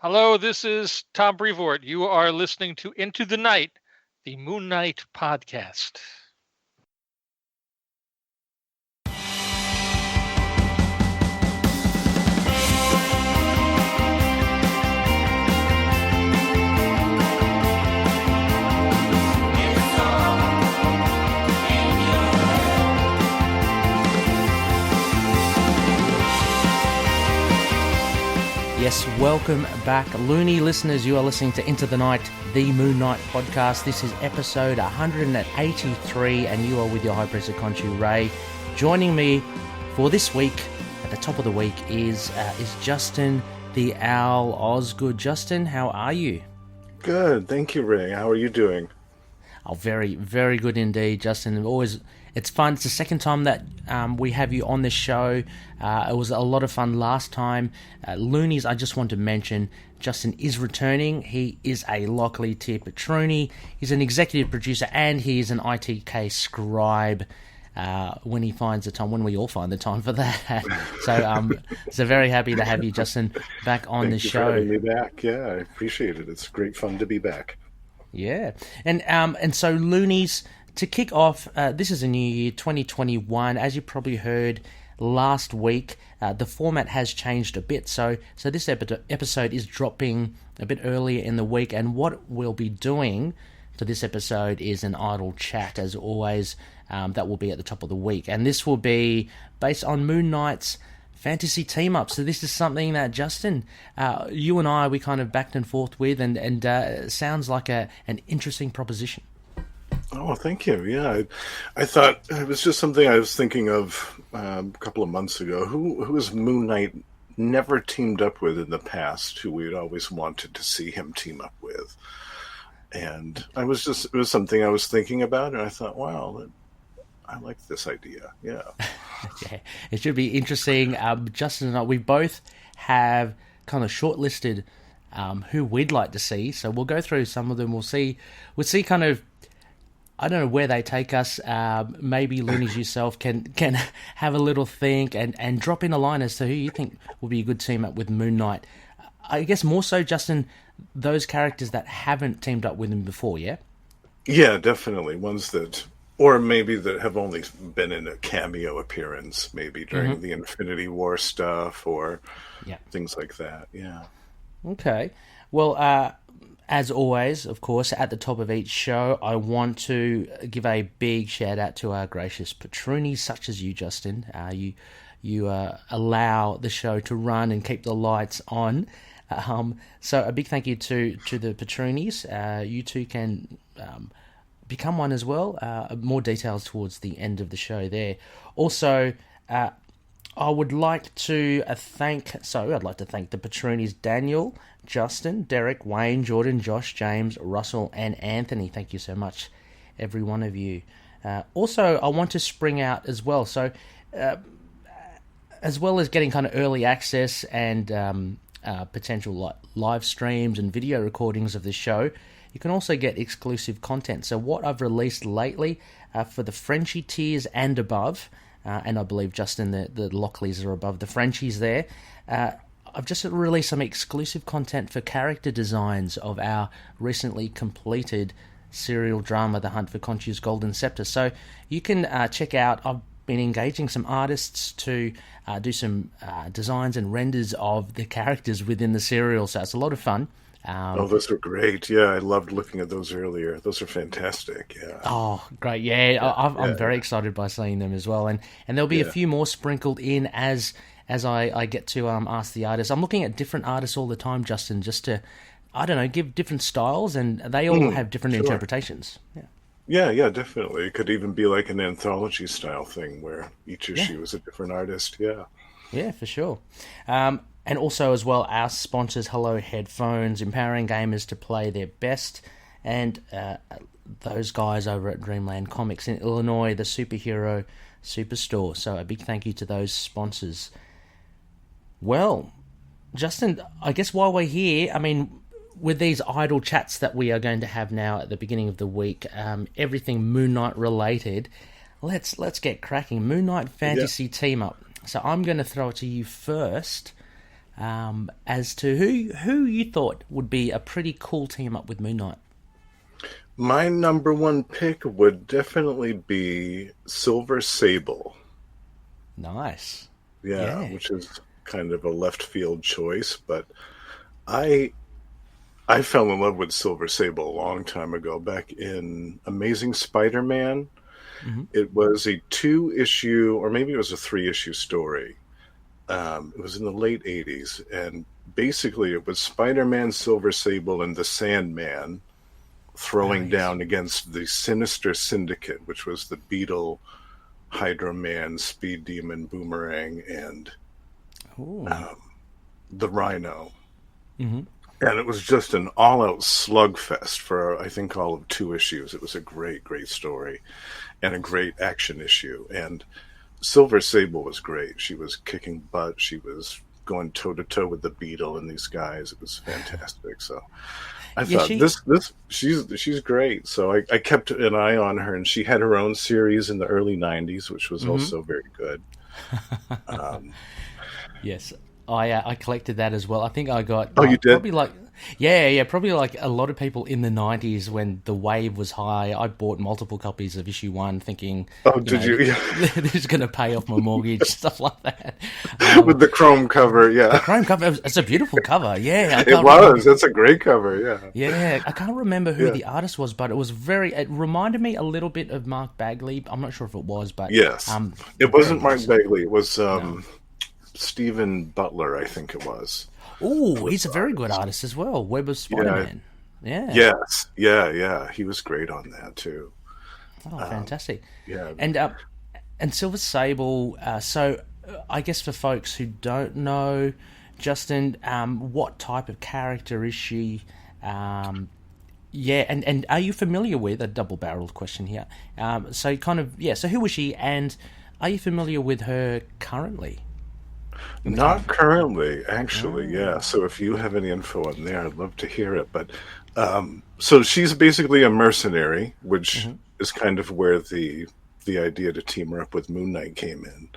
Hello, this is Tom Brevoort. You are listening to Into the Night, the Moon Knight podcast. Yes, welcome back, Looney listeners. You are listening to Into the Night, the Moon Knight podcast. This is episode 183, and you are with your High Priest of Khonshu, Ray. Joining me for this week, at the top of the week, is Justin the Owl Osgood. Justin, how are you? Good, thank you, Ray. How are you doing? Oh, very, very good indeed, Justin. It's fun. It's the second time that we have you on the show. It was a lot of fun last time. Loonies, I just want to mention, Justin is returning. He is a Lockley tier Patroni. He's an executive producer, and he is an ITK scribe when he finds the time, when we all find the time for that. So very happy to have you, Justin, back on the show. Thank you for having me back. Yeah, I appreciate it. It's great fun to be back. Yeah, and so Loonies, to kick off, this is a new year, 2021. As you probably heard last week, the format has changed a bit. So this episode is dropping a bit earlier in the week, and what we'll be doing for this episode is an idle chat, as always. That will be at the top of the week, and this will be based on Moon Knight's fantasy team up. So this is something that Justin, you and I, we kind of backed and forth with, and sounds like an interesting proposition. Oh, thank you. Yeah, I thought it was just something I was thinking of a couple of months ago. Who has Moon Knight never teamed up with in the past, who we'd always wanted to see him team up with? And it was something I was thinking about, and I thought, wow, I like this idea. Yeah. Yeah, it should be interesting. Justin and I, we both have kind of shortlisted who we'd like to see. So we'll go through some of them. We'll see kind of, I don't know where they take us. Maybe Loonies yourself can have a little think and drop in a line as to who you think will be a good team up with Moon Knight. I guess more so, Justin, those characters that haven't teamed up with him before, yeah? Yeah, definitely. Ones that... Or maybe that have only been in a cameo appearance, maybe during the Infinity War stuff or things like that. Yeah. Okay. Well, as always, of course, at the top of each show, I want to give a big shout out to our gracious patroonies, such as you, Justin. You allow the show to run and keep the lights on. So a big thank you to the patroonies. You too can... become one as well. More details towards the end of the show there. Also, I would like to thank the patronies Daniel, Justin, Derek, Wayne, Jordan, Josh, James, Russell, and Anthony. Thank you so much, every one of you. Also, I want to spring out as well. So, as well as getting kind of early access and potential live streams and video recordings of the show, you can also get exclusive content. So what I've released lately for the Frenchie tiers and above, and I believe, Justin, the Lockleys are above the Frenchies there, I've just released some exclusive content for character designs of our recently completed serial drama, The Hunt for Khonshu's Golden Scepter. So you can check out, I've been engaging some artists to do some designs and renders of the characters within the serial, so it's a lot of fun. Those are great. Yeah, I loved looking at those earlier. Those are fantastic. Yeah. Oh, great. Yeah, I'm very excited by seeing them as well. And there'll be a few more sprinkled in as I get to ask the artists. I'm looking at different artists all the time, Justin, just to, I don't know, give different styles, and they all have different interpretations. Yeah. Yeah, definitely. It could even be like an anthology style thing where each issue is a different artist. Yeah. Yeah, for sure. And also as well, our sponsors, Hello Headphones, empowering gamers to play their best, and those guys over at Dreamland Comics in Illinois, the Superhero Superstore. So a big thank you to those sponsors. Well, Justin, I guess while we're here, I mean, with these idle chats that we are going to have now at the beginning of the week, everything Moon Knight related, let's get cracking. Moon Knight Fantasy Team Up. So I'm going to throw it to you first. as to who you thought would be a pretty cool team up with Moon Knight. My number one pick would definitely be Silver Sable. Nice. Yeah, which is kind of a left field choice, but I fell in love with Silver Sable a long time ago, back in Amazing Spider-Man. Mm-hmm. It was a 2-issue, or maybe it was a 3-issue story. It was in the late 80s, and basically it was Spider-Man, Silver Sable, and the Sandman throwing down against the Sinister Syndicate, which was the Beetle, Hydro Man, Speed Demon, Boomerang, and the Rhino. Mm-hmm. And it was just an all-out slugfest for, I think, all of 2 issues. It was a great, great story and a great action issue. And Silver Sable was great. She was kicking butt. She was going toe-to-toe with the Beetle and these guys. It was fantastic. So I thought, she's great. So I kept an eye on her, and she had her own series in the early 90s, which was also very good. Yes. I collected that as well. I think I got... Oh, you did? Probably probably like a lot of people in the 90s when the wave was high. I bought multiple copies of issue 1 thinking... Oh, did you? Yeah. This is going to pay off my mortgage, stuff like that. With the chrome cover, yeah. The chrome cover, it's a beautiful cover, yeah. It was. That's a great cover, yeah. Yeah, I can't remember who the artist was, but it was it reminded me a little bit of Mark Bagley. I'm not sure if it was, but... Yes. It wasn't Mark Bagley. It was... Stephen Butler, I think it was. Oh, he's a very good artist as well. Web of Spider-Man. Yeah. Yes. Yeah. He was great on that too. Oh, fantastic. Yeah. And Silver Sable. So, I guess for folks who don't know, Justin, what type of character is she? And are you familiar with a double-barreled question here? So who was she, and are you familiar with her currently? Not currently, actually, yeah. So if you have any info on there, I'd love to hear it. But so she's basically a mercenary, which is kind of where the idea to team her up with Moon Knight came in.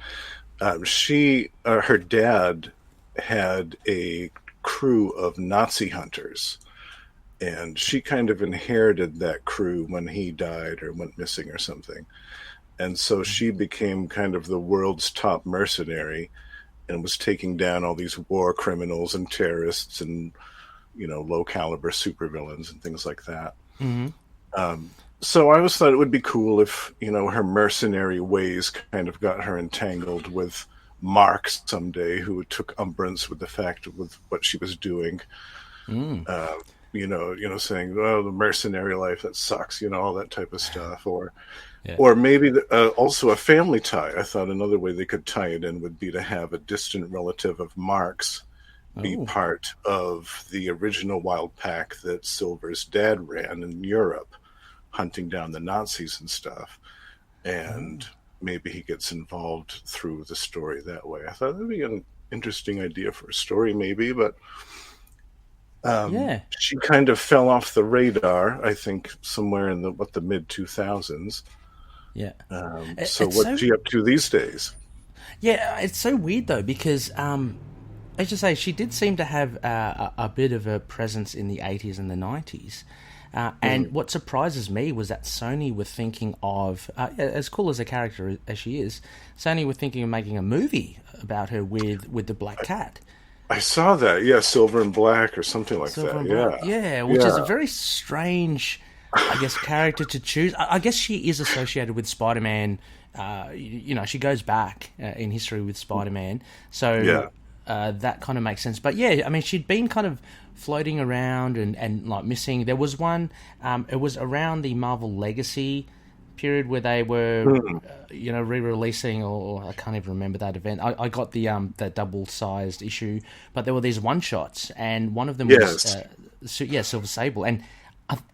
Her dad had a crew of Nazi hunters, and she kind of inherited that crew when he died or went missing or something. And so she became kind of the world's top mercenary, and was taking down all these war criminals and terrorists and, low caliber supervillains and things like that. Mm-hmm. So I always thought it would be cool if, her mercenary ways kind of got her entangled with Mark someday, who took umbrance with the fact with what she was doing. Saying, well, the mercenary life, that sucks, all that type of stuff. Or maybe also a family tie. I thought another way they could tie it in would be to have a distant relative of Mark's be part of the original wild pack that Silver's dad ran in Europe, hunting down the Nazis and stuff. And maybe he gets involved through the story that way. I thought that would be an interesting idea for a story, maybe, but she kind of fell off the radar, I think, somewhere in the mid-2000s. Yeah. So what's she up to these days? Yeah, it's so weird, though, because, as you say, she did seem to have a bit of a presence in the 80s and the 90s. And what surprises me was that Sony were thinking of, as cool as a character as she is, Sony were thinking of making a movie about her with the Black Cat. I saw that, Silver and Black or something like that. Yeah, which is a very strange, I guess, character to choose. I guess she is associated with Spider-Man. She goes back in history with Spider-Man. So that kind of makes sense. But she'd been kind of floating around and like missing. There was one, it was around the Marvel Legacy period where they were, re-releasing, or I can't even remember that event. I got the that double-sized issue, but there were these one-shots, and one of them was Silver Sable. And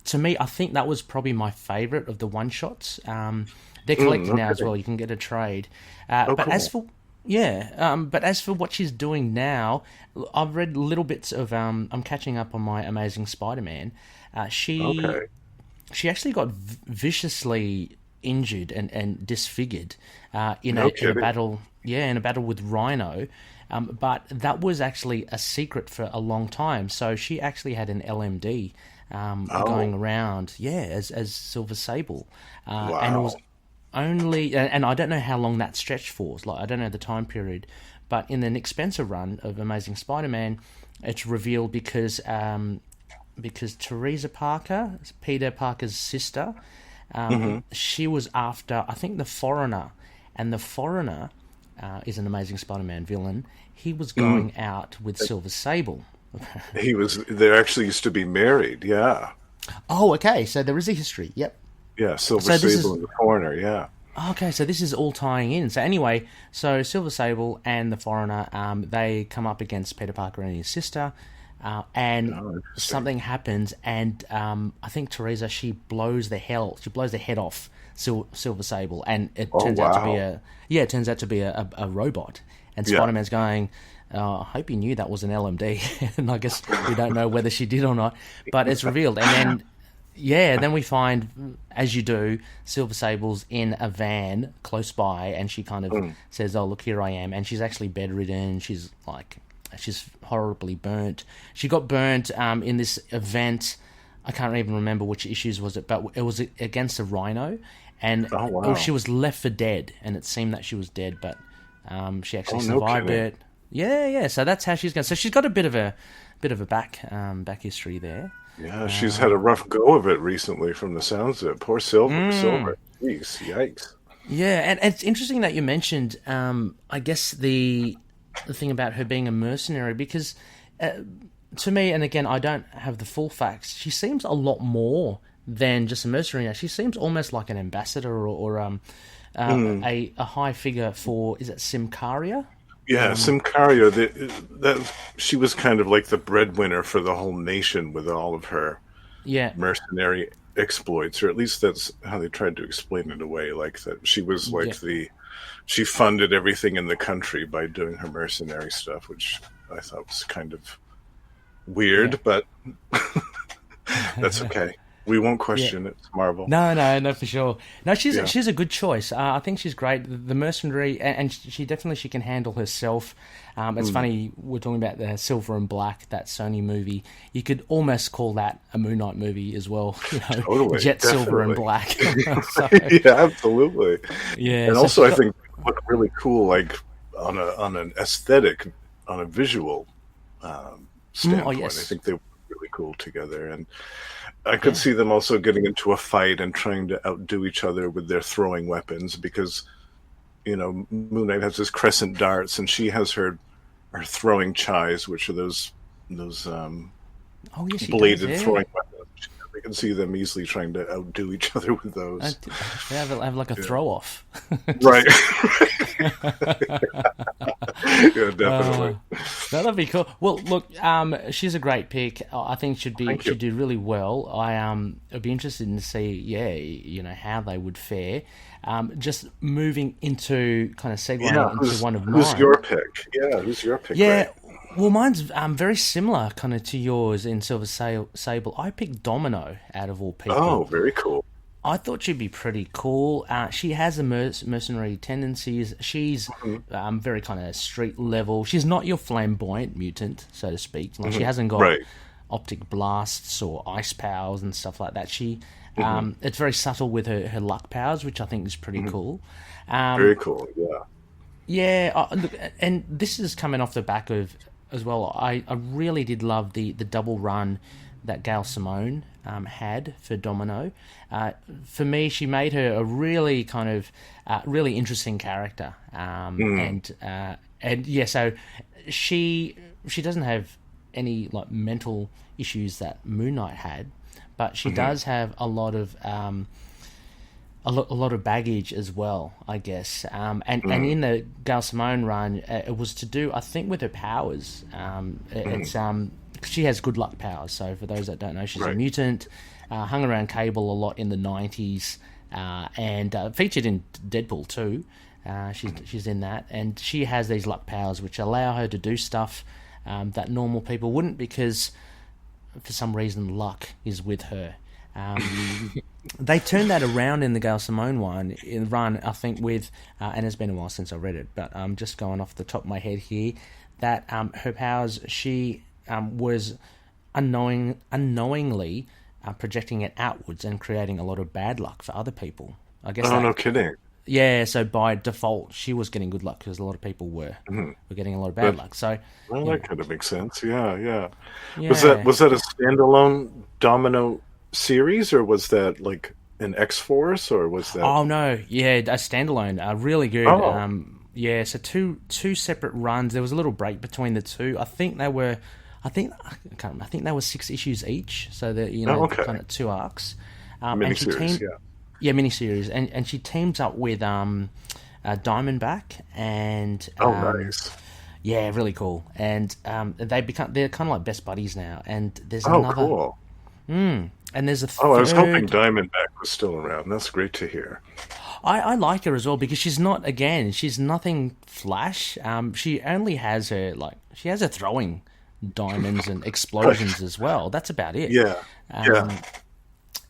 to me, I think that was probably my favorite of the one-shots. They're collected now as well. You can get a trade. But cool. As for what she's doing now, I've read little bits of. I'm catching up on my Amazing Spider-Man. She actually got viciously injured and disfigured in a battle. Yeah, in a battle with Rhino, But that was actually a secret for a long time. So she actually had an LMD going around, as Silver Sable. Wow. And it was only, and I don't know how long that stretched for. Like, I don't know the time period. But in the Nick Spencer run of Amazing Spider-Man, it's revealed because Teresa Parker, Peter Parker's sister, she was after, I think, the Foreigner. And the Foreigner is an Amazing Spider-Man villain. He was going out with Silver Sable. They actually used to be married, yeah. Oh, okay, so there is a history, yep. Yeah, Silver Sable in the Foreigner, yeah. Okay, so this is all tying in. So anyway, so Silver Sable and the Foreigner, they come up against Peter Parker and his sister, and something happens, and I think Teresa, she blows the head off Silver Sable, and it turns out to be a robot, and Spider-Man's going, I hope you knew that was an LMD, and I guess we don't know whether she did or not, but it's revealed, and then. Yeah, then we find, as you do, Silver Sable's in a van close by, and she kind of says, "Oh, look, here I am," and she's actually bedridden. She's horribly burnt. She got burnt in this event. I can't even remember which issues was it, but it was against a rhino, and she was left for dead, and it seemed that she was dead, but she actually survived it. Yeah. So that's how she's going. So she's got a bit of a back history there. Yeah, she's had a rough go of it recently from the sounds of it. Poor Silver. Jeez, yikes. Yeah, and it's interesting that you mentioned, I guess, the thing about her being a mercenary, because to me, and again, I don't have the full facts, she seems a lot more than just a mercenary now. She seems almost like an ambassador or a high figure for, is it Simcaria? Yeah, Simcaria, that she was kind of like the breadwinner for the whole nation with all of her mercenary exploits, or at least that's how they tried to explain it away, like that she was like she funded everything in the country by doing her mercenary stuff, which I thought was kind of weird, but that's okay. We won't question it. It's Marvel. No, for sure. No, she's a good choice. I think she's great. The mercenary, and she can handle herself. It's funny, we're talking about the Silver and Black, that Sony movie. You could almost call that a Moon Knight movie as well. Totally, Jet definitely. Silver and Black. So, yeah, absolutely. Yeah, and also I think they look really cool, like on an aesthetic, on a visual standpoint. I think they look really cool together, and I could see them also getting into a fight and trying to outdo each other with their throwing weapons, because, Moon Knight has his crescent darts, and she has her throwing chais, which are those bladed throwing weapons. I can see them easily trying to outdo each other with those. They have like a throw-off. Right. Yeah, definitely. That'd be cool. Well, look, she's a great pick. I think she'd do really well. I'd be interested to see, how they would fare. Just moving into kind of segueing into one of mine. Who's your pick? Yeah, who's your pick? Yeah. Right? Well, mine's very similar kind of to yours in Silver Sable. I picked Domino out of all people. Oh, very cool. I thought she'd be pretty cool. She has a mercenary tendencies. She's very kind of street level. She's not your flamboyant mutant, so to speak. Like, she hasn't got optic blasts or ice powers and stuff like that. She it's very subtle with her luck powers, which I think is pretty cool. Very cool, yeah. Yeah, look, and this is coming off the back of, as well, I really did love the double run that Gail Simone had for Domino. For me, she made her a really kind of really interesting character, so she doesn't have any like mental issues that Moon Knight had, but she does have a lot of baggage as well, I guess. And in the Gail Simone run, it was to do, I think, with her powers. It's she has good luck powers. So for those that don't know, she's a mutant. Hung around Cable a lot in the 90s, and featured in Deadpool too. She's in that, and she has these luck powers which allow her to do stuff that normal people wouldn't, because for some reason luck is with her. They turned that around in the Gail Simone run, I think, with, and it's been a while since I read it, but I'm just going off the top of my head here, that her powers, she was unknowingly projecting it outwards and creating a lot of bad luck for other people. I guess. Oh, no kidding. Yeah, so by default, she was getting good luck because a lot of people were getting a lot of bad luck. So, well, that kind of makes sense. Yeah. yeah. Was that a standalone Domino series, or was that like an X-Force, or was that? Oh no, yeah, a standalone, really good. Oh. Yeah, so two separate runs. There was a little break between the two. I think they were 6 issues each. So that kind of 2 arcs. Miniseries, yeah. Yeah, miniseries, and she teams up with Diamondback and nice. Yeah, really cool. And they're kind of like best buddies now. And there's cool. And there's a third. I was hoping Diamondback was still around. That's great to hear. I like her as well because she's nothing flash. She only has her throwing diamonds and explosions as well. That's about it. Yeah.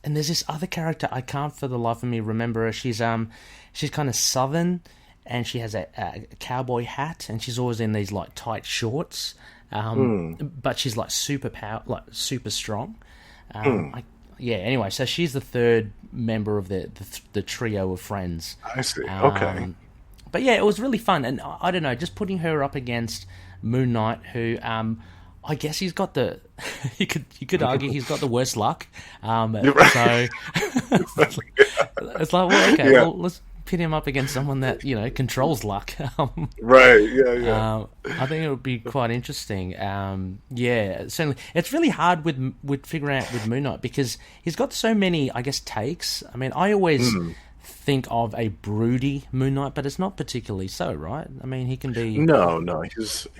And there's this other character I can't for the life of me remember her. She's kind of southern, and she has a cowboy hat, and she's always in these like tight shorts. But she's like super strong. Anyway, so she's the third member of the trio of friends. I see. Okay. But yeah, it was really fun, and I don't know, just putting her up against Moon Knight, who I guess he's got the. You could argue he's got the worst luck. So it's like, well, okay, well, let's pit him up against someone that controls luck. Right. Yeah. I think it would be quite interesting. Yeah, certainly. It's really hard with figuring out with Moon Knight because he's got so many, I guess, takes. I mean, I always think of a broody Moon Knight, but it's not particularly so, right? I mean, he can be... No,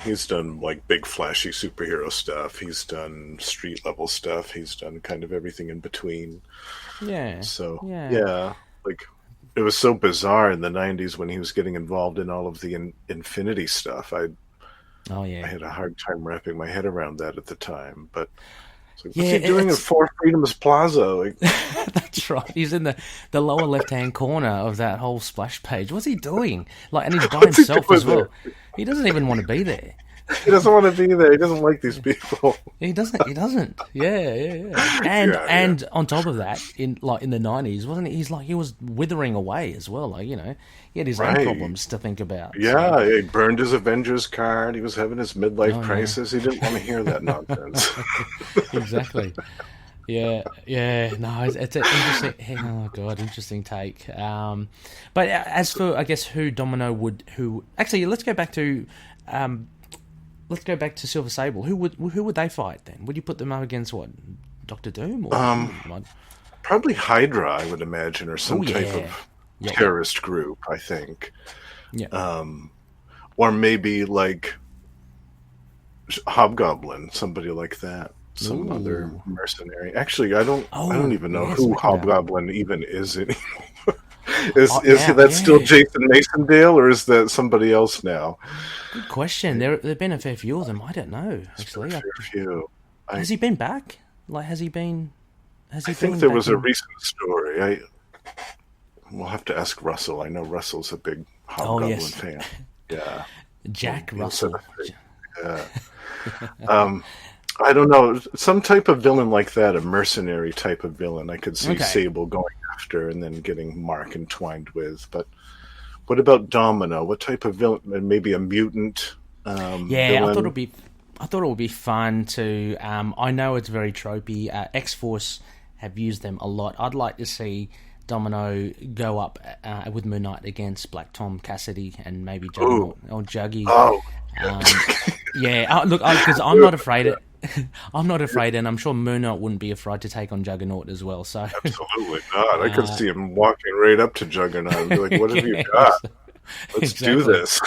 he's done like big flashy superhero stuff. He's done street level stuff. He's done kind of everything in between. Yeah. So, yeah, like it was so bizarre in the 90s when he was getting involved in all of the Infinity stuff. I had a hard time wrapping my head around that at the time, but... What's he doing in Four Freedoms Plaza? That's right. He's in the lower left-hand corner of that whole splash page. What's he doing? And he's by himself as well. He doesn't even want to be there. He doesn't want to be there. He doesn't like these people. He doesn't. Yeah. And on top of that, in the 90s, wasn't he? He was withering away as well. He had his own problems to think about. Yeah, so. He burned his Avengers card. He was having his midlife crisis. He didn't want to hear that nonsense. Exactly. Yeah. No, it's an interesting. Oh god, interesting take. But as for, I guess, who Domino who actually, let's go back to Silver Sable. Who would they fight then? Would you put them up against what? Dr. Doom? Or probably Hydra, I would imagine, or some type of terrorist group, I think. Yeah. Or maybe like Hobgoblin, somebody like that. Some other mercenary. Actually, I don't even know who Hobgoblin even is anymore. Is that still Jason Masondale, or is that somebody else now? Good question. There've been a fair few of them. I don't know. Actually, a fair few. Has he been back? Has he been? I think there was a recent story. We'll have to ask Russell. I know Russell's a big Hobgoblin fan. Yeah, Jack Russell. Yeah. I don't know. Some type of villain like that, a mercenary type of villain, I could see Sable going after and then getting Mark entwined with. But what about Domino? What type of villain? Maybe a mutant villain? I thought it would be fun to... I know it's very tropey. X-Force have used them a lot. I'd like to see Domino go up with Moon Knight against Black Tom Cassidy and maybe Juggernaut or Juggy. Oh. Look, because I'm not afraid I'm not afraid, and I'm sure Moon Knight wouldn't be afraid to take on Juggernaut as well. So absolutely not. I could see him walking right up to Juggernaut and be like, "What have you got? Let's do this."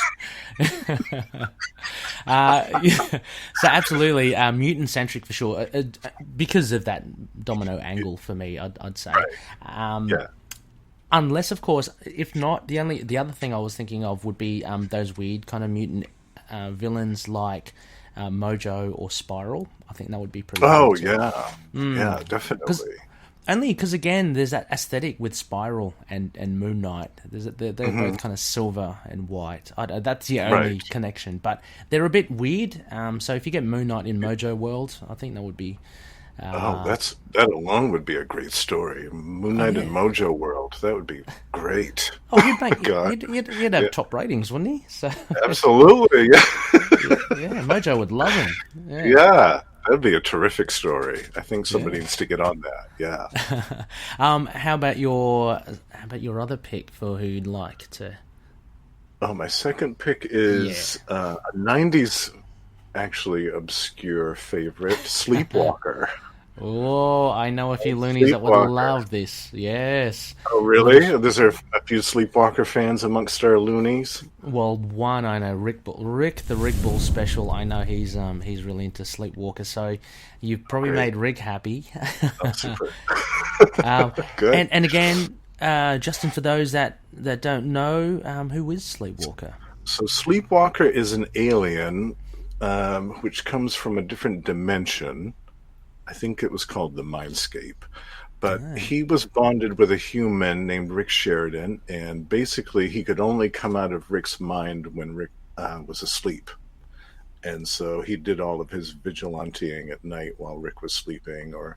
So absolutely, mutant centric for sure, because of that Domino angle for me. I'd say. Right. Unless, of course, if not, the other thing I was thinking of would be those weird kind of mutant villains like Mojo or Spiral. I think that would be pretty. Oh, yeah. Yeah, definitely. Only because, again, there's that aesthetic with Spiral and Moon Knight. They're both kind of silver and white. That's the only connection. But they're a bit weird. So if you get Moon Knight in Mojo World, I think that would be... that alone would be a great story. Moon Knight in Mojo World. That would be great. Oh, you'd have top ratings, wouldn't he? So absolutely, yeah. Yeah, Mojo would love him. Yeah, that'd be a terrific story. I think somebody needs to get on that. Yeah. How about your other pick for who you'd like to? Oh, my second pick is a '90s, actually obscure favorite, Sleepwalker. Oh, I know a few loonies that would love this. Yes. Oh, really? There's a few Sleepwalker fans amongst our loonies? Well, one I know, Rick the Rick Bull special. I know he's really into Sleepwalker. So you've probably made Rick happy. Oh, super. Good. And again, Justin, for those that don't know, who is Sleepwalker? So Sleepwalker is an alien which comes from a different dimension. I think it was called the Mindscape. But he was bonded with a human named Rick Sheridan, and basically he could only come out of Rick's mind when Rick was asleep. And so he did all of his vigilanteing at night while Rick was sleeping, or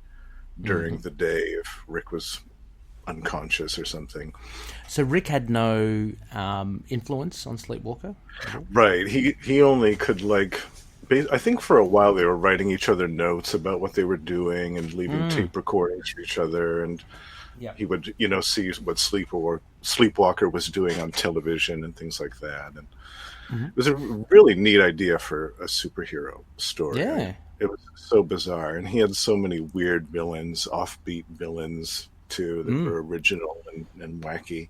during the day if Rick was unconscious or something. So Rick had no influence on Sleepwalker? Right. He only could, like... I think for a while they were writing each other notes about what they were doing and leaving tape recordings for each other, and he would, see what Sleepwalker was doing on television and things like that. And it was a really neat idea for a superhero story. Yeah. It was so bizarre, and he had so many weird villains, offbeat villains too, that were original and wacky.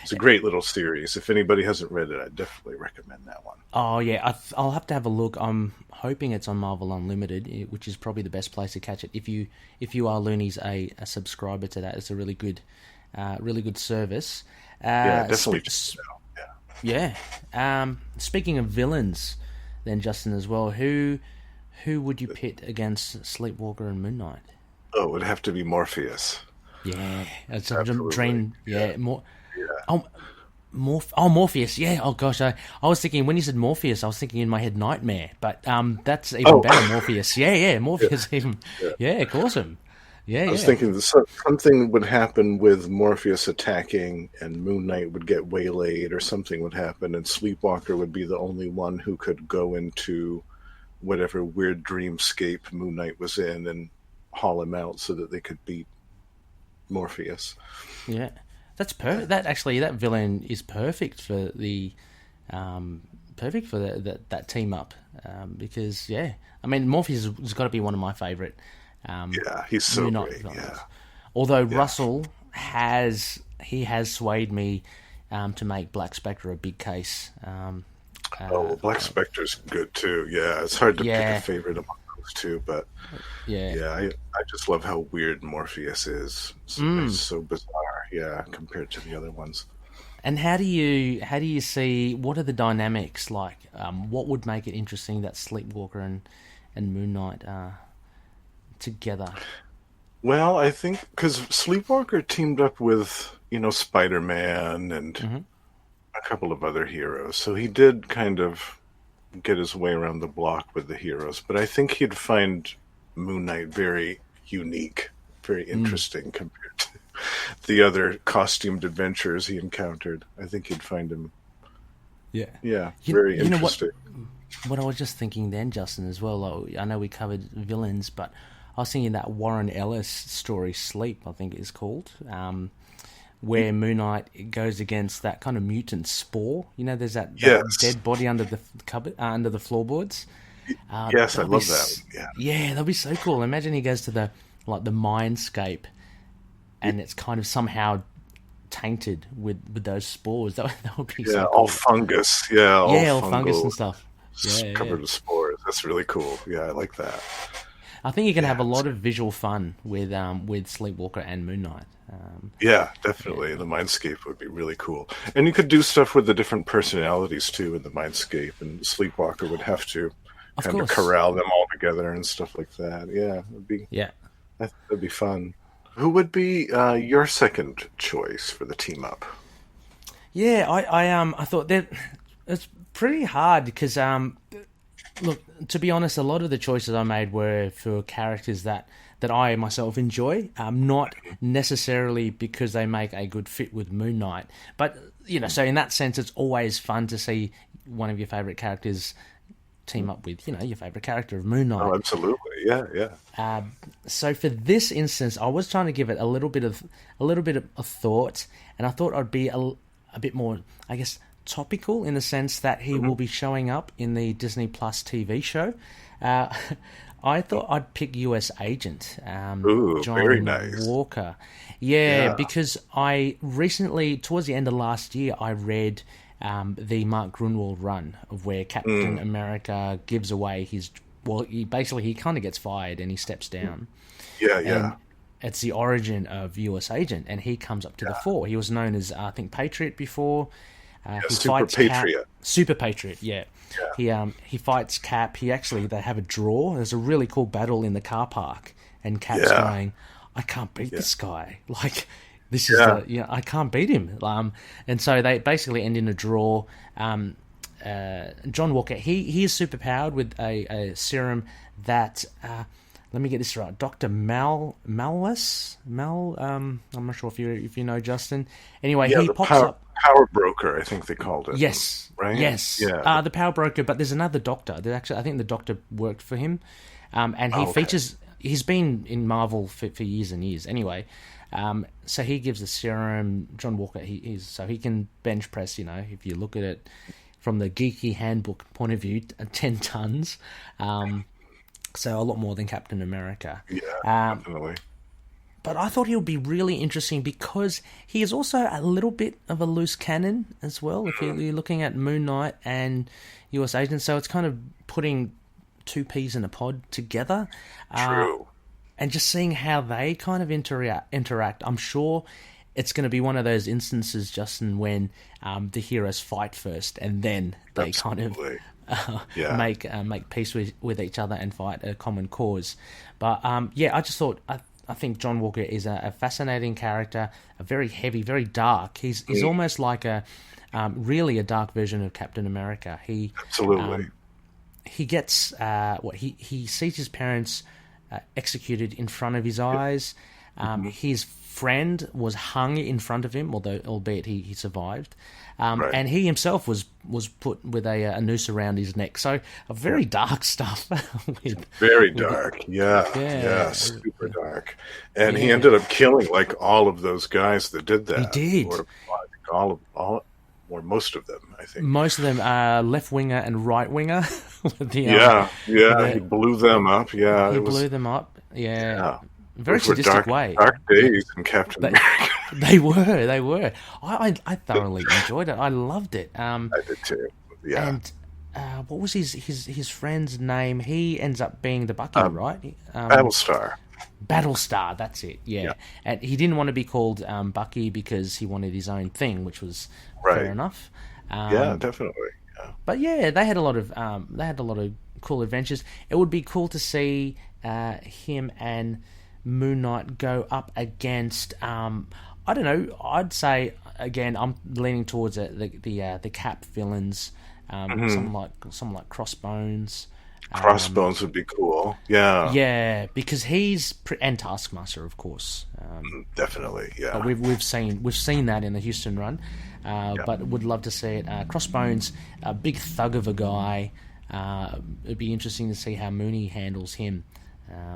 It's a great little series. If anybody hasn't read it, I definitely recommend that one. Oh, yeah. I'll have to have a look. I'm hoping it's on Marvel Unlimited, which is probably the best place to catch it. If you are Loonies a subscriber to that, it's a really good service. Definitely. Speaking of villains, then, Justin, as well, who would you pit against Sleepwalker and Moon Knight? Oh, it would have to be Morpheus. Yeah. It's a dream. Yeah. More... Yeah. Morpheus. Yeah. Oh gosh, I was thinking when you said Morpheus, I was thinking in my head Nightmare, but that's even better. Morpheus. Yeah. Morpheus. Even. Yeah. Awesome. Yeah. I was thinking that something would happen with Morpheus attacking, and Moon Knight would get waylaid, or something would happen, and Sleepwalker would be the only one who could go into whatever weird dreamscape Moon Knight was in and haul him out so that they could beat Morpheus. Yeah. That's perfect. That villain is perfect for the that team up because Morpheus has got to be one of my favorite. He's so great. Yeah. Although Russell has swayed me to make Black Spectre a big case. Black Spectre's good too. Yeah, it's hard to pick a favorite among those two, but I just love how weird Morpheus is. It's so bizarre. Yeah, compared to the other ones. And how do you see, what are the dynamics like? What would make it interesting that Sleepwalker and Moon Knight are together? Well, I think because Sleepwalker teamed up with Spider-Man and a couple of other heroes, so he did kind of get his way around the block with the heroes. But I think he'd find Moon Knight very unique, very interesting compared to the other costumed adventurers he encountered. I think he'd find him very interesting. What I was just thinking then, Justin, as well, I know we covered villains, but I was thinking that Warren Ellis story, Sleep, I think it is called, where Moon Knight goes against that kind of mutant spore. There's that dead body under the cupboard, under the floorboards. Yes, I love that. Yeah, that'd be so cool. Imagine he goes to the mindscape, and it's kind of somehow tainted with those spores. That would be so cool. All fungus. All fungus and stuff. Covered with spores. That's really cool. Yeah, I like that. I think you can have a lot of visual fun with Sleepwalker and Moon Knight. Definitely. The Mindscape would be really cool. And you could do stuff with the different personalities, too, in the Mindscape, and Sleepwalker would have to kind of corral them all together and stuff like that. Yeah, that'd be fun. Who would be your second choice for the team up? Yeah, I thought that it's pretty hard because look, to be honest, a lot of the choices I made were for characters that I myself enjoy, not necessarily because they make a good fit with Moon Knight. But, so in that sense, it's always fun to see one of your favourite characters team up with, your favourite character of Moon Knight. Oh, absolutely. Yeah. So for this instance, I was trying to give it a little bit of thought, and I thought I'd be a bit more, I guess, topical in the sense that he will be showing up in the Disney Plus TV show. I thought I'd pick US Agent, Ooh, John very nice. Walker. Yeah, because I recently, towards the end of last year, I read the Mark Gruenwald run of where Captain America gives away his... Well, he kind of gets fired and he steps down. Yeah. And it's the origin of US Agent, and he comes up to the fore. He was known as, I think, Patriot before. He Super Patriot. Super Patriot, yeah. He fights Cap. They have a draw. There's a really cool battle in the car park, and Cap's going, I can't beat this guy. Like, this is I can't beat him. And so they basically end in a draw. John Walker, he is superpowered with a serum that let me get this right. Dr. I'm not sure if you know, Justin. Anyway, he pops up. Power Broker, I think they called it. Yes. Right? Yes. Yeah. The Power Broker, but there's another doctor. I think the doctor worked for him. And he features... He's been in Marvel for years and years. Anyway, so he gives the serum. John Walker, so he can bench press, if you look at it from the geeky handbook point of view, 10 tons. So a lot more than Captain America. Yeah, definitely. But I thought he would be really interesting because he is also a little bit of a loose cannon as well. If you're looking at Moon Knight and US Agent, so it's kind of putting two peas in a pod together. True. And just seeing how they kind of interact. I'm sure it's going to be one of those instances, Justin, when the heroes fight first and then they kind of make peace with each other and fight a common cause. But I just thought... I think John Walker is a fascinating character, a very heavy, very dark. He's almost like really a dark version of Captain America. Absolutely. He gets he sees his parents executed in front of his eyes. His friend was hung in front of him, albeit he survived. And he himself was put with a noose around his neck. So a very dark stuff. Very dark, yeah, super dark. And he ended up killing like all of those guys that did that. He did. Or most of them, I think. Most of them are left winger and right winger. He blew them up. Yeah, he blew them up. Yeah. Very those sadistic way. Dark days in Captain America. They were. I thoroughly enjoyed it. I loved it. I did too. Yeah. And what was his friend's name? He ends up being the Bucky, right? Battlestar. Battlestar, that's it. Yeah. And he didn't want to be called Bucky because he wanted his own thing, which was fair enough. Definitely. Yeah. But they had a lot of cool adventures. It would be cool to see him and Moon Knight go up against I don't know, I'd say again I'm leaning towards the Cap villains, someone like Crossbones. Crossbones would be cool. Yeah, because and Taskmaster, of course. Definitely, yeah. But we've seen that in the Houston run, but would love to see it. Crossbones, a big thug of a guy. It'd be interesting to see how Mooney handles him.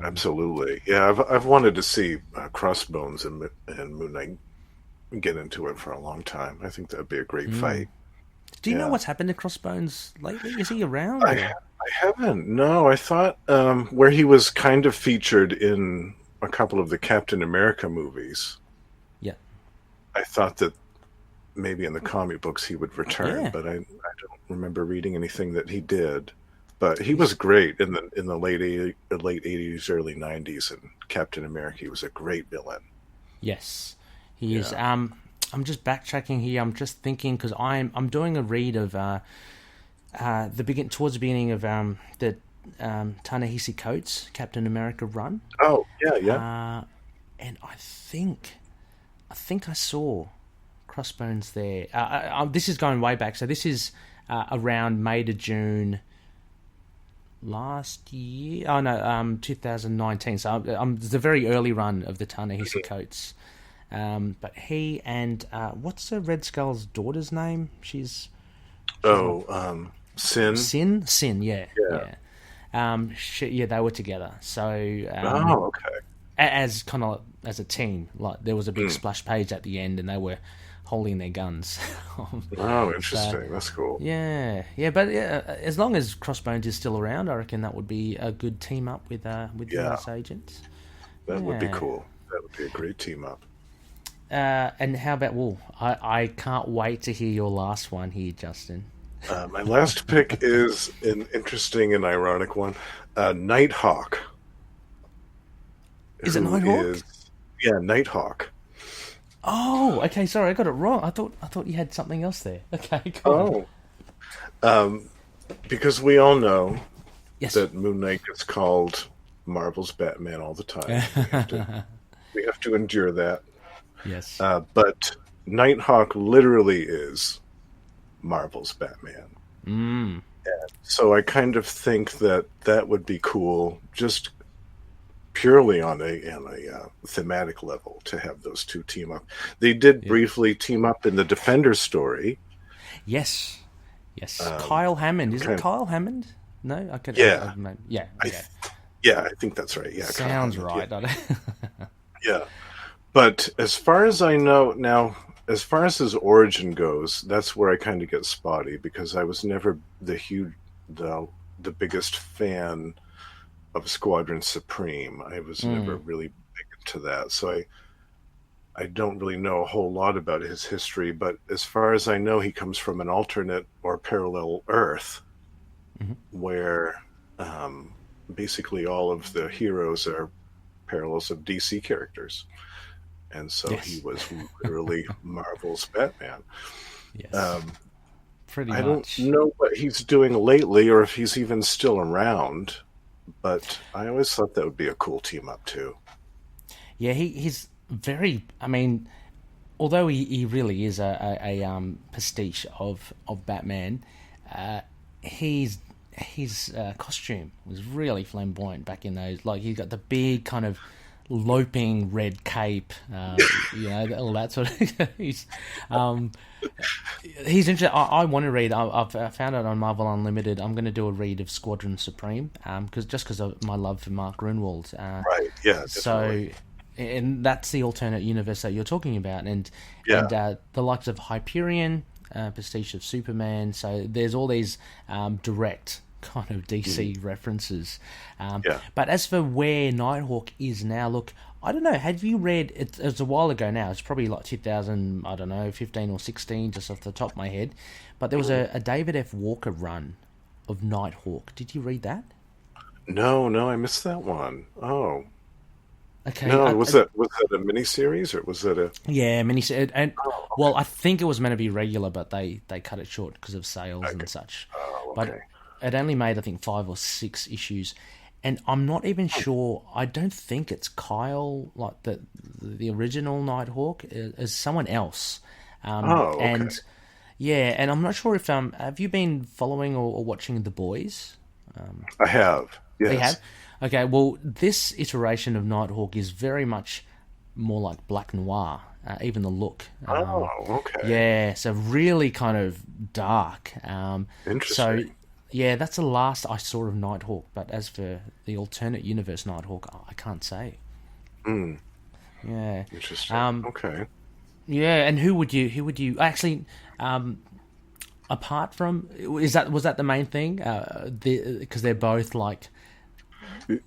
Absolutely, yeah. I've wanted to see Crossbones and Moon Knight get into it for a long time. I think that'd be a great fight. Do you know what's happened to Crossbones lately? Is he around? I haven't. No, I thought where he was kind of featured in a couple of the Captain America movies. Yeah, I thought that maybe in the comic books he would return, but I don't remember reading anything that he did. But he was great in the late 80s, early 90s, and Captain America. He was a great villain. Yes, he is. I'm just backtracking here. I'm just thinking because I'm doing a read of towards the beginning of the Ta-Nehisi Coates Captain America run. Oh yeah. and I think I saw Crossbones there. This is going way back, so this is around May to June last year. 2019. So it's the very early run of the Ta-Nehisi Coates. But he and what's the Red Skull's daughter's name? She's Sin. Sin. Yeah. They were together. So okay. As kind of as a team, like there was a big splash page at the end, and they were holding their guns. Interesting. That's cool. Yeah. But as long as Crossbones is still around, I reckon that would be a good team up with these agents. That would be cool. That would be a great team up. And how about Wool? I can't wait to hear your last one here, Justin. My last pick is an interesting and ironic one. Nighthawk. Is it Nighthawk? Yeah, Nighthawk. Oh, okay. Sorry, I got it wrong. I thought you had something else there. Okay, cool. Because we all know yes. that Moon Knight gets called Marvel's Batman all the time. We have to endure that. Yes. But Nighthawk literally is Marvel's Batman. And so I kind of think that would be cool, just purely on a thematic level, to have those two team up. They did briefly team up in the Defender story. Yes. Kyle Hammond. Is it Kyle Hammond? No? I could. Yeah. Yeah. Okay. I think that's right. Yeah. Sounds right. Yeah. But as far as I know now, as far as his origin goes, that's where I kind of get spotty, because I was never the biggest fan of Squadron Supreme. I was never really big into that, so I don't really know a whole lot about his history. But as far as I know, he comes from an alternate or parallel Earth, where basically all of the heroes are parallels of DC characters. And so he was literally Marvel's Batman. Yes. Pretty much. I don't know what he's doing lately, or if he's even still around, but I always thought that would be a cool team up too. Yeah, he's very. I mean, although he really is a pastiche of Batman, his costume was really flamboyant back in those. Like, he's got the big kind of loping red cape, all that sort of. He's interesting. I want to read. I've found it on Marvel Unlimited. I'm going to do a read of Squadron Supreme, because of my love for Mark Grunwald. Right. Yeah. Definitely. So, and that's the alternate universe that you're talking about, and the likes of Hyperion, pastiche of Superman. So there's all these direct kind of DC references. But as for where Nighthawk is now, look, I don't know, have you read, it was a while ago now, it's probably like 2000, I don't know, 15 or 16, just off the top of my head, but there was a David F. Walker run of Nighthawk. Did you read that? No, I missed that one. Oh. Okay. No, was that a miniseries, or was that a... Yeah, miniseries. And, well, I think it was meant to be regular, but they cut it short because of sales and such. Oh, okay. But it only made, I think, 5 or 6 issues, and I'm not even sure. I don't think it's Kyle, like the original Nighthawk, is someone else. Okay. And and I'm not sure if have you been following or watching The Boys? I have. Yes. You have? Okay. Well, this iteration of Nighthawk is very much more like black noir. Even the look. Okay. Yeah. So really kind of dark. Interesting. So. Yeah, that's the last I saw of Nighthawk. But as for the alternate universe Nighthawk, I can't say. Yeah. Interesting. Okay. Yeah, and who would you actually? Apart from, was that the main thing? Because they're both like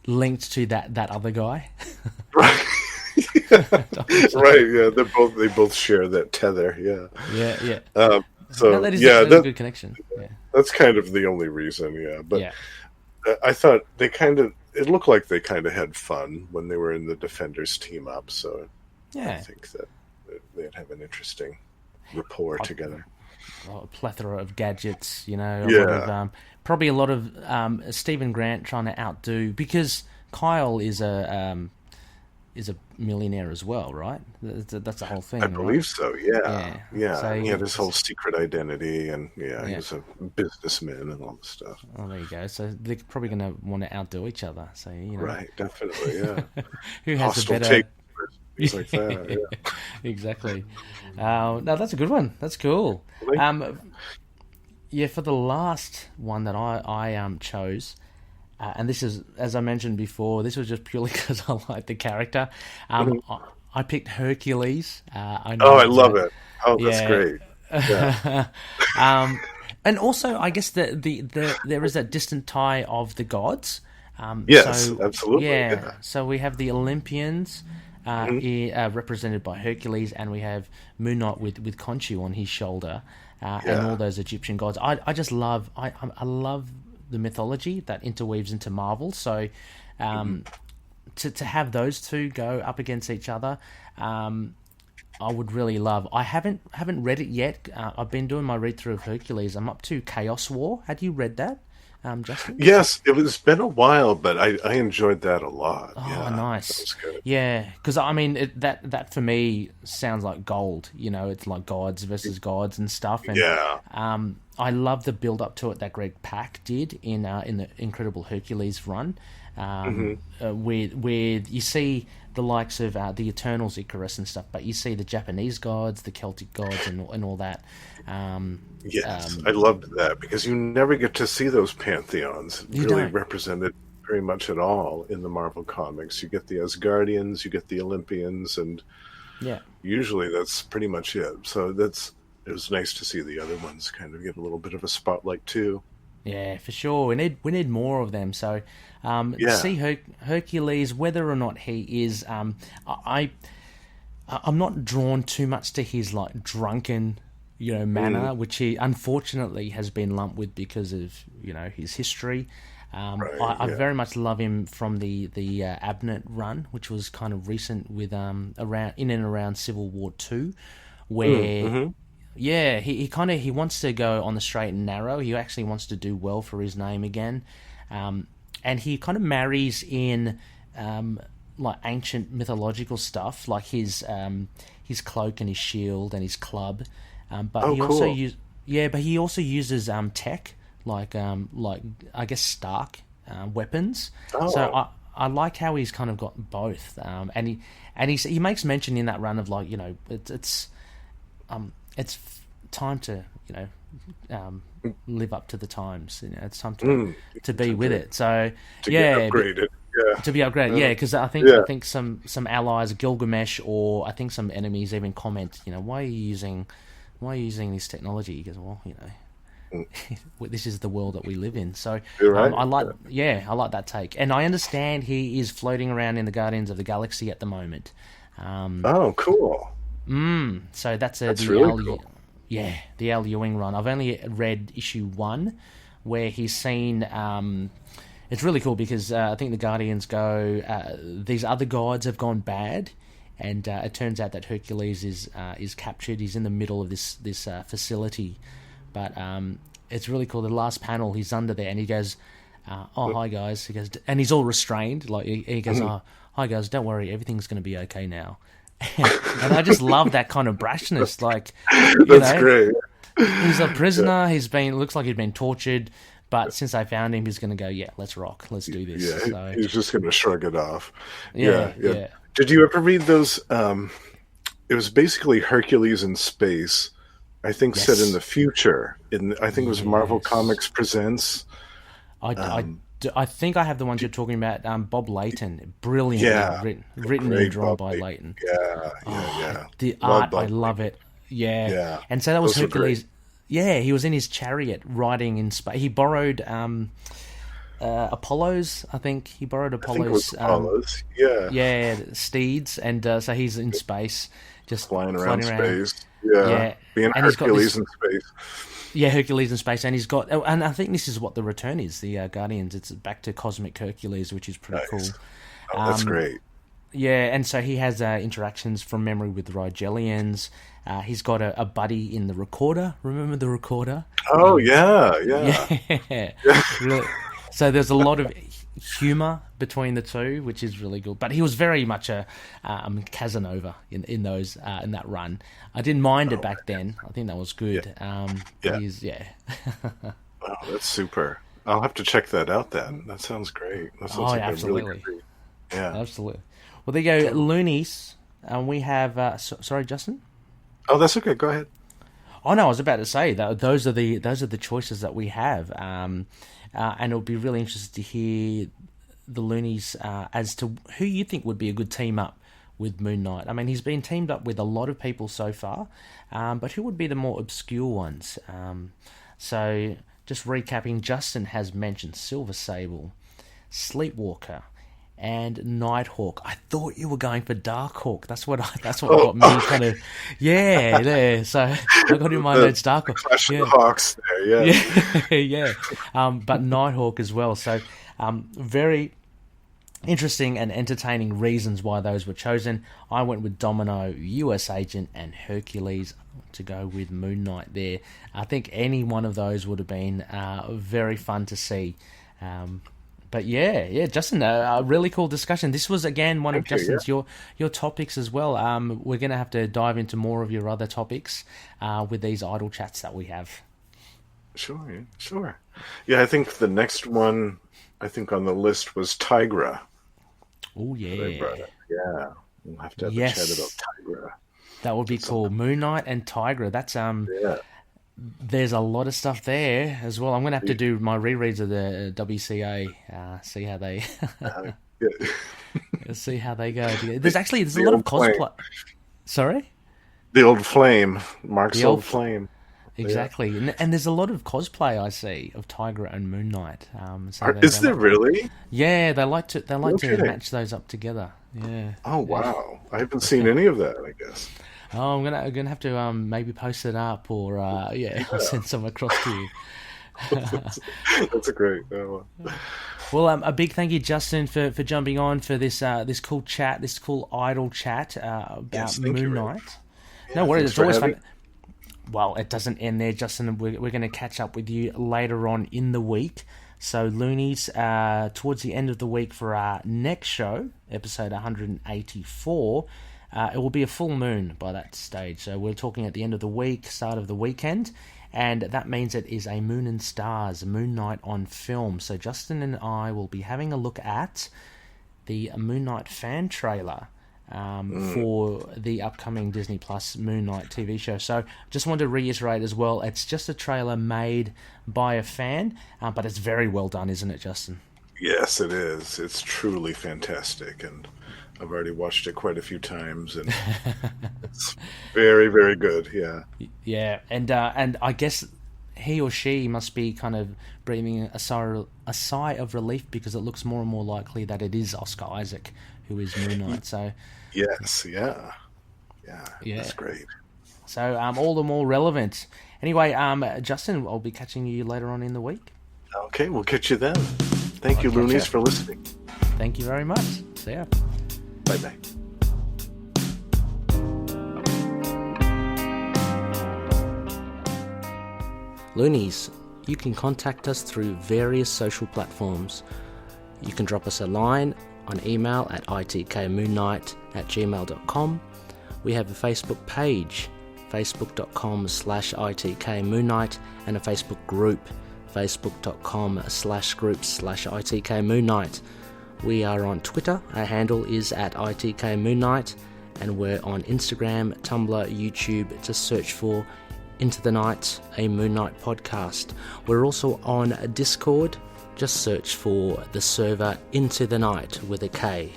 linked to that other guy. Right. Right. Yeah. They both share that tether. Yeah. Yeah. So that is a good connection. Yeah. That's kind of the only reason, But I thought it looked like they kind of had fun when they were in the Defenders team up. So I think that they'd have an interesting rapport together. A plethora of gadgets, probably a lot of Stephen Grant trying to outdo, because Kyle is is a millionaire as well, right? That's the whole thing. I right? believe so. Yeah. So He had his whole secret identity, and he was a businessman and all this stuff. Oh, there you go. So they're probably going to want to outdo each other. So Right, definitely, yeah. Who has Hostile the better? Things like that. Yeah. Exactly. No, that's a good one. That's cool. For the last one that I chose, and this is, as I mentioned before, this was just purely because I like the character. I picked Hercules. I love it. Oh, that's great. Yeah. And also, I guess there is that distant tie of the gods. Yes, absolutely. Yeah. So we have the Olympians. Represented by Hercules, and we have Moon Knight with Khonshu on his shoulder, and all those Egyptian gods. I just love I love the mythology that interweaves into Marvel. So to have those two go up against each other, I would really love. I haven't read it yet. I've been doing my read through of Hercules. I'm up to Chaos War. Had you read that? Justin? Yes, it's been a while, but I enjoyed that a lot. Oh, nice. That was good. Yeah, because I mean that for me sounds like gold. It's like gods versus gods and stuff. And, I love the build up to it that Greg Pak did in the Incredible Hercules run, where you see the likes of the Eternals, Icarus and stuff, but you see the Japanese gods, the Celtic gods, and all that. Yes, I loved that because you never get to see those pantheons really represented very much at all in the Marvel comics. You get the Asgardians, you get the Olympians, and usually that's pretty much it. So it was nice to see the other ones kind of get a little bit of a spotlight too. Yeah, for sure. We need more of them. So see Hercules, whether or not he is, I'm not drawn too much to his like drunken, manner, which he unfortunately has been lumped with because of his history. I very much love him from the Abnett run, which was kind of recent with around Civil War II, where he wants to go on the straight and narrow. He actually wants to do well for his name again, and he kind of marries in like ancient mythological stuff, like his cloak and his shield and his club. But he also uses tech like I guess Stark weapons. So I like how he's kind of got both. And he makes mention in that run of like it's time to live up to the times. It's time to be with it. So to get upgraded. To be upgraded, because I think some allies, Gilgamesh, or I think some enemies even comment, why are you using this technology? He goes, well, this is the world that we live in. So I like that take, and I understand he is floating around in the Guardians of the Galaxy at the moment. Cool. So that's really cool. Yeah, the Al Ewing run. I've only read issue 1, where he's seen. It's really cool because I think the Guardians go. These other gods have gone bad, and it turns out that Hercules is captured. He's in the middle of this facility, but it's really cool. The last panel, he's under there, and he goes, "Hi guys." He goes, and he's all restrained. Like he goes, "Hi guys, don't worry, everything's going to be okay now." And I just love that kind of brashness. Like that's great. He's a prisoner. Looks like he'd been tortured. But since I found him, he's going to go, let's rock. Let's do this. Yeah, so, he's just going to shrug it off. Yeah. Did you ever read those? It was basically Hercules in space, I think set in the future. I think it was Marvel Comics Presents. I think I have the ones you're talking about. Bob Layton. Brilliant. Written and drawn by Layton. Yeah. The art, I love it. Yeah. And so that was Hercules. Yeah, he was in his chariot riding in space. He borrowed Apollo's, I think. He borrowed Apollo's. Steeds, and so he's in space, just flying around space. Yeah. Being and Hercules in space. Yeah, Hercules in space, and he's got, and I think this is what the return is. The Guardians. It's back to Cosmic Hercules, which is pretty cool. Oh, that's great. Yeah, and so he has interactions from memory with the Rigelians. He's got a buddy in the Recorder. Remember the Recorder? Oh, yeah. So there's a lot of humor between the two, which is really good. But he was very much a Casanova in that run. I didn't mind it back then. I think that was good. Oh, that's super. I'll have to check that out then. That sounds great. That sounds like absolutely. A really good read. Yeah, absolutely. Well, there you go, Loonies. And we have. Sorry, Justin. Oh, that's okay. Go ahead. Oh no, I was about to say that those are the choices that we have, and it'll be really interesting to hear the Loonies as to who you think would be a good team up with Moon Knight. I mean, he's been teamed up with a lot of people so far, but who would be the more obscure ones? So, just recapping, Justin has mentioned Silver Sable, Sleepwalker, and Nighthawk. I thought you were going for Darkhawk. That's what got me kind of there. So I got in my notes Darkhawk. Clash of the Hawks there, yeah. But Nighthawk as well. So very interesting and entertaining reasons why those were chosen. I went with Domino, US Agent, and Hercules to go with Moon Knight there. I think any one of those would have been very fun to see. But yeah, Justin, a really cool discussion. This was, again, one of Justin's, your topics as well. We're going to have to dive into more of your other topics with these idle chats that we have. Sure. Yeah, I think the next one, on the list was Tigra. Oh, yeah. Yeah, we'll have to have a chat about Tigra. That would be cool. Moon Knight and Tigra. That's There's a lot of stuff there as well. I'm going to have to do my rereads of the WCA, see how they see how they go. There's a lot of cosplay. Sorry? The old flame, Mark's old flame. Exactly, yeah. And there's a lot of cosplay I see of Tigra and Moon Knight. Is there really? Yeah, they like to match those up together. Yeah. Oh wow, I haven't seen any of that. I guess. Oh, I'm gonna have to maybe post it up, or I'll send some across to you. That's a great. Well, a big thank you, Justin, for jumping on for this cool chat, this cool idle chat about Moon Knight. No worries, it's always fun. Well, it doesn't end there, Justin. We're going to catch up with you later on in the week. So, Loonies, towards the end of the week for our next show, episode 184. It will be a full moon by that stage. So we're talking at the end of the week, start of the weekend, and that means it is a Moon and Stars, Moon Knight on film. So Justin and I will be having a look at the Moon Knight fan trailer for the upcoming Disney Plus Moon Knight TV show. So just wanted to reiterate as well, it's just a trailer made by a fan, but it's very well done, isn't it, Justin? Yes, it is. It's truly fantastic, and I've already watched it quite a few times, and it's very, very good. Yeah. Yeah, and I guess he or she must be kind of breathing a sigh of relief, because it looks more and more likely that it is Oscar Isaac who is Moon Knight. So. Yes. Yeah. That's great. So all the more relevant. Anyway, Justin, I'll be catching you later on in the week. Okay, we'll catch you then. Thank you, Loonies, for listening. Thank you very much. See ya. Bye-bye. Loonies, you can contact us through various social platforms. You can drop us a line on email at itkmoonnight@gmail.com. We have a Facebook page, facebook.com/itkmoonnight, and a Facebook group, facebook.com/groups/itkmoonnight. We are on Twitter. Our handle is at ITKMoonnight, and we're on Instagram, Tumblr, YouTube. Just search for Into the Night, a Moon Knight podcast. We're also on Discord. Just search for the server Into the Night with a K.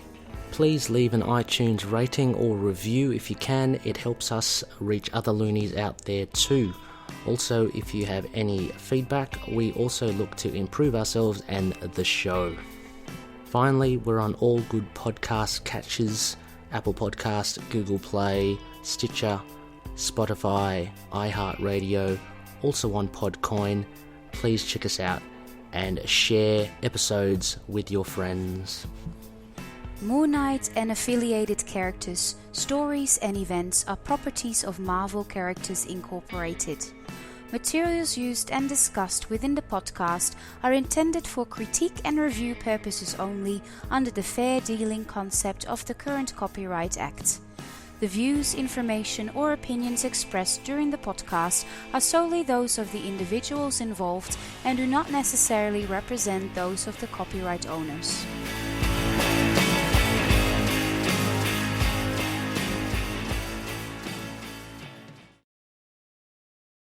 Please leave an iTunes rating or review if you can. It helps us reach other Loonies out there too. Also, if you have any feedback, we also look to improve ourselves and the show. Finally, we're on all good podcast catchers: Apple Podcast, Google Play, Stitcher, Spotify, iHeartRadio, also on Podcoin. Please check us out and share episodes with your friends. Moon Knight and affiliated characters, stories and events are properties of Marvel Characters Incorporated. Materials used and discussed within the podcast are intended for critique and review purposes only under the fair dealing concept of the current Copyright Act. The views, information or opinions expressed during the podcast are solely those of the individuals involved and do not necessarily represent those of the copyright owners.